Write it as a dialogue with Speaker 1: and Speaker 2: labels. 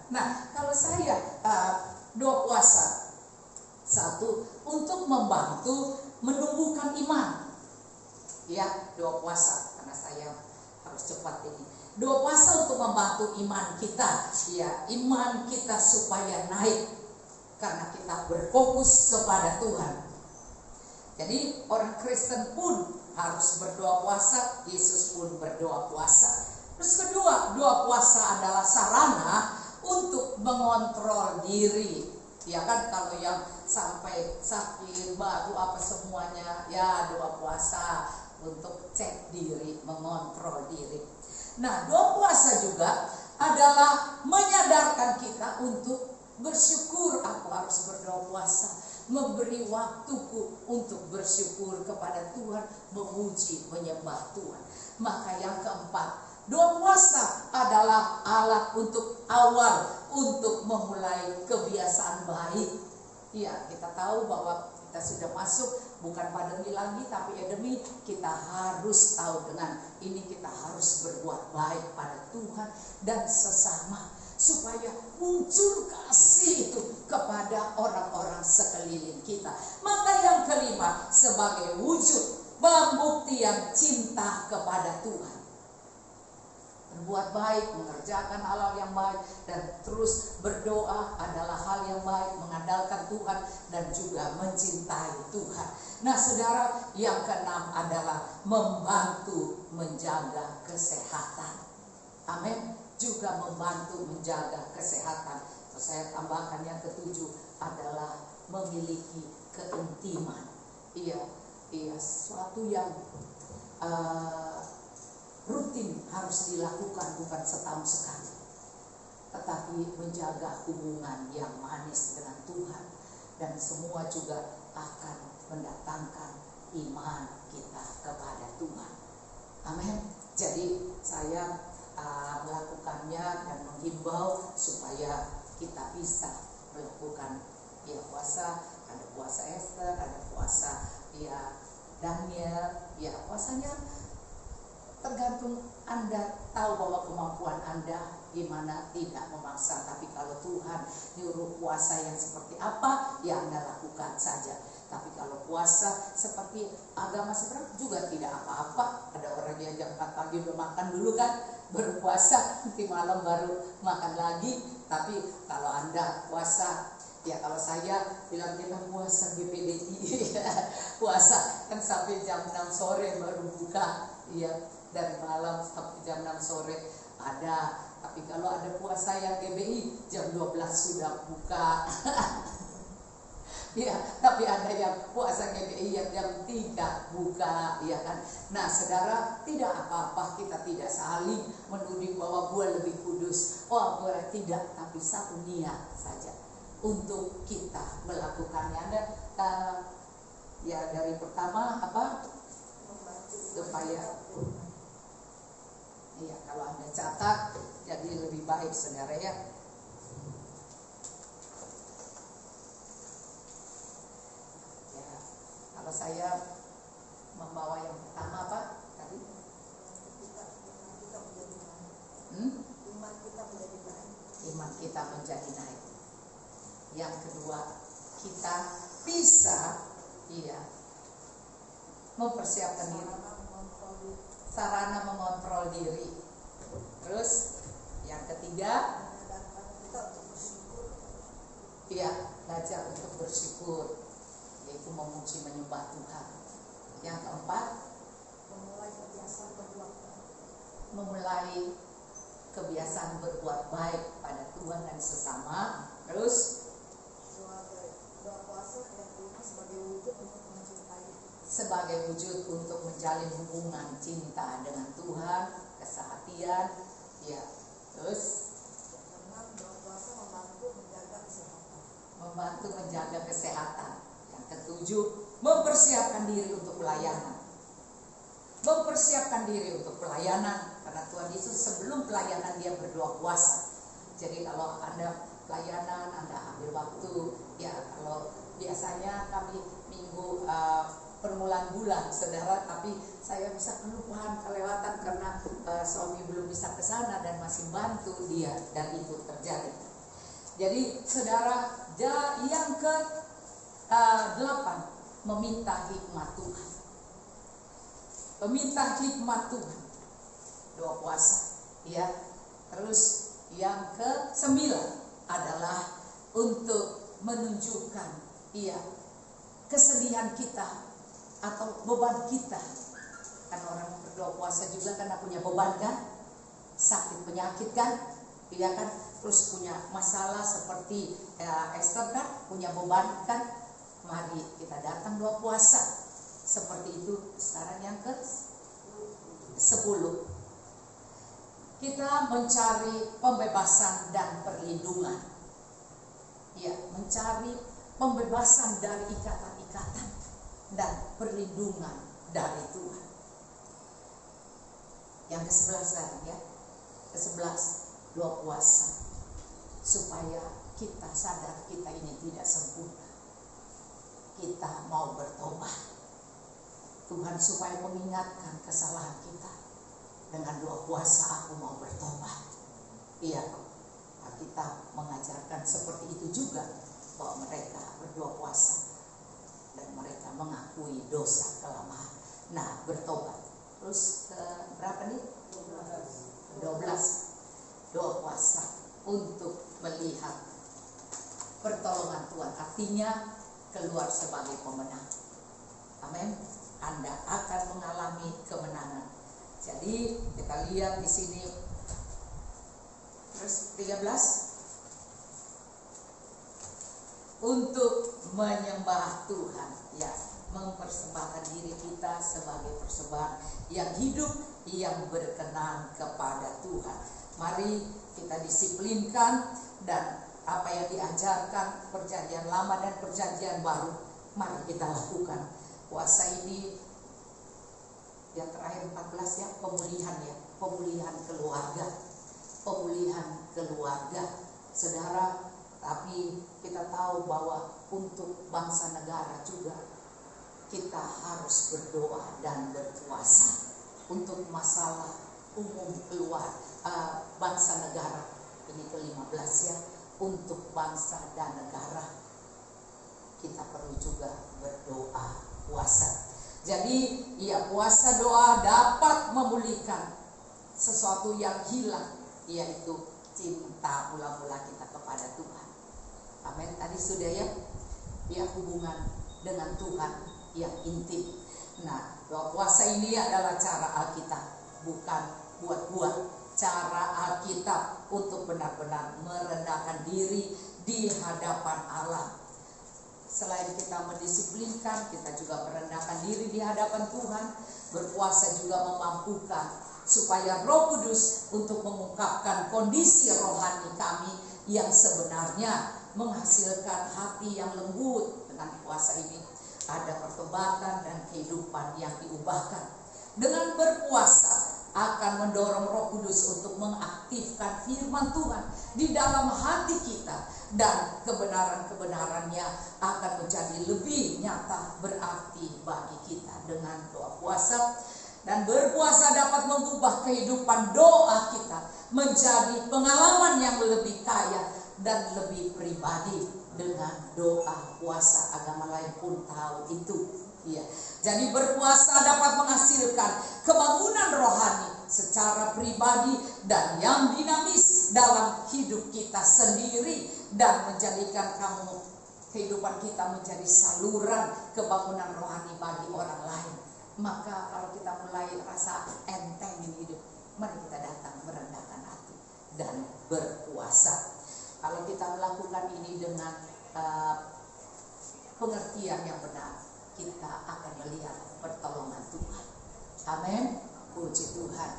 Speaker 1: Nah, kalau saya doa puasa, satu, untuk membantu menumbuhkan iman. Ya, doa puasa, karena saya harus cepat ini. Doa puasa untuk membantu iman kita, ya, iman kita supaya naik, karena kita berfokus kepada Tuhan. Jadi orang Kristen pun harus berdoa puasa, Yesus pun berdoa puasa. Terus kedua, doa puasa adalah sarana untuk mengontrol diri. Ya kan, kalau yang sampai sakit, baru apa semuanya, ya doa puasa untuk cek diri, mengontrol diri. Nah, doa puasa juga adalah menyadarkan kita untuk bersyukur. Aku harus berdoa puasa, memberi waktuku untuk bersyukur kepada Tuhan, memuji, menyembah Tuhan. Maka yang keempat, doa puasa adalah alat untuk awal untuk memulai kebiasaan baik. Ya, kita tahu bahwa kita sudah masuk bukan pandemi lagi tapi endemi. Kita harus tahu dengan ini kita harus berbuat baik pada Tuhan dan sesama, supaya muncul kasih itu kepada orang-orang sekeliling kita. Maka yang kelima, sebagai wujud pembuktian cinta kepada Tuhan. Berbuat baik, mengerjakan hal yang baik, dan terus berdoa adalah hal yang baik, mengandalkan Tuhan dan juga mencintai Tuhan. Nah saudara, yang keenam adalah membantu menjaga kesehatan. Amin. Juga membantu menjaga kesehatan. Saya tambahkan yang ketujuh adalah memiliki keintiman. Iya, sesuatu yang rutin harus dilakukan, bukan setahun sekali, tetapi menjaga hubungan yang manis dengan Tuhan, dan semua juga akan mendatangkan iman kita kepada Tuhan. Amin. Jadi saya melakukannya dan menghimbau supaya kita bisa melakukan ya puasa. Ada puasa Esther, ada puasa ya Daniel. Ya puasanya tergantung Anda tahu bahwa kemampuan Anda gimana, tidak memaksa. Tapi kalau Tuhan nyuruh puasa yang seperti apa, ya Anda lakukan saja. Tapi kalau puasa seperti agama seberang juga tidak apa-apa. Ada orang yang jam 4 pagi udah makan dulu kan, baru puasa, nanti malam baru makan lagi. Tapi kalau Anda puasa, ya kalau saya bilang kita puasa GPDI, puasa kan sampai jam 6 sore baru buka, ya, dari malam sampai jam 6 sore ada. Tapi kalau ada puasa yang GBI jam 12 sudah buka. Ya, tapi ada yang puasa GBI yang jam 3 buka, ya kan. Nah saudara, tidak apa-apa kita tidak saling menuding bahwa gue lebih kudus, oh gue tidak, tapi satu niat saja untuk kita melakukannya. Anda ya dari pertama apa, supaya iya, kalau Anda catat jadi lebih baik saudara ya. Ya, kalau saya membawa yang pertama apa tadi? Iman kita menjadi naik. Iman kita menjadi naik. Yang kedua, kita bisa mempersiapkan diri, sarana mengontrol diri. Terus yang ketiga, belajar untuk bersyukur, yaitu memuji menyembah Tuhan. Yang keempat, memulai kebiasaan berbuat baik pada Tuhan dan sesama. Terus sebagai wujud untuk menjalin hubungan cinta dengan Tuhan, kesehatian, ya. Terus membantu menjaga kesehatan. Yang ketujuh, mempersiapkan diri untuk pelayanan. Mempersiapkan diri untuk pelayanan, karena Tuhan Yesus sebelum pelayanan dia berdoa puasa. Jadi kalau Anda pelayanan, Anda ambil waktu, ya kalau biasanya kami minggu permulaan bulan saudara, tapi saya bisa kelupaan, kelewatan karena suami belum bisa ke sana dan masih bantu dia, dan itu terjadi. Jadi saudara, yang ke-8, meminta hikmat Tuhan. Meminta hikmat Tuhan, doa puasa, ya. Terus yang ke-9 adalah untuk menunjukkan, ya, kesedihan kita atau beban kita. Kan orang berdoa puasa juga karena punya beban kan, sakit penyakit kan, iya kan, terus punya masalah seperti Esther kan, punya beban kan. Mari kita datang doa puasa seperti itu. Sekarang yang ke-10, kita mencari pembebasan dan perlindungan. Ya, mencari pembebasan dari ikatan-ikatan dan perlindungan dari Tuhan. Yang ke-11 sekarang ya, ke-11, doa puasa supaya kita sadar kita ini tidak sempurna. Kita mau bertobat. Tuhan supaya mengingatkan kesalahan kita dengan doa puasa, aku mau bertobat. Iya, kita mengajarkan seperti itu juga, bahwa mereka berdoa puasa dan mereka mengakui dosa kelemahan. Nah, bertobat. Terus berapa nih? 12. Doa puasa untuk melihat pertolongan Tuhan. Artinya keluar sebagai pemenang. Amin. Anda akan mengalami kemenangan. Jadi kita lihat di sini. Terus 13. Untuk menyembah Tuhan, ya, mempersembahkan diri kita sebagai persembahan yang hidup, yang berkenan kepada Tuhan. Mari kita disiplinkan, dan apa yang diajarkan perjanjian lama dan perjanjian baru, mari kita lakukan. Puasa ini yang terakhir 14 ya, pemulihan keluarga. Pemulihan keluarga, saudara. Tapi kita tahu bahwa untuk bangsa negara juga kita harus berdoa dan berpuasa untuk masalah umum bangsa negara. Ini ke-15 ya, untuk bangsa dan negara kita perlu juga berdoa puasa. Jadi ya, puasa doa dapat memulihkan sesuatu yang hilang, yaitu cinta mula-mula kita kepada Tuhan. Amin. Tadi sudah ya, hubungan dengan Tuhan yang intim. Nah, doa puasa ini adalah cara Alkitab, bukan buat-buat. Cara Alkitab untuk benar-benar merendahkan diri di hadapan Allah. Selain kita mendisiplinkan, kita juga merendahkan diri di hadapan Tuhan. Berpuasa juga memampukan supaya Roh Kudus untuk mengungkapkan kondisi rohani kami yang sebenarnya, menghasilkan hati yang lembut. Dengan puasa ini ada pertobatan dan kehidupan yang diubahkan. Dengan berpuasa akan mendorong Roh Kudus untuk mengaktifkan firman Tuhan di dalam hati kita, dan kebenaran-kebenarannya akan menjadi lebih nyata berarti bagi kita. Dengan doa puasa dan berpuasa dapat mengubah kehidupan doa kita menjadi pengalaman yang lebih kaya dan lebih pribadi. Dengan doa puasa, agama lain pun tahu itu. Ya. Jadi berpuasa dapat menghasilkan kebangunan rohani secara pribadi dan yang dinamis dalam hidup kita sendiri, dan menjadikan kehidupan kita menjadi saluran kebangunan rohani bagi orang lain. Maka kalau kita mulai rasa enteng di hidup, mari kita datang merendahkan hati dan berpuasa. Kalau kita melakukan ini dengan pengertian yang benar, kita akan melihat pertolongan Tuhan. Amin. Puji Tuhan.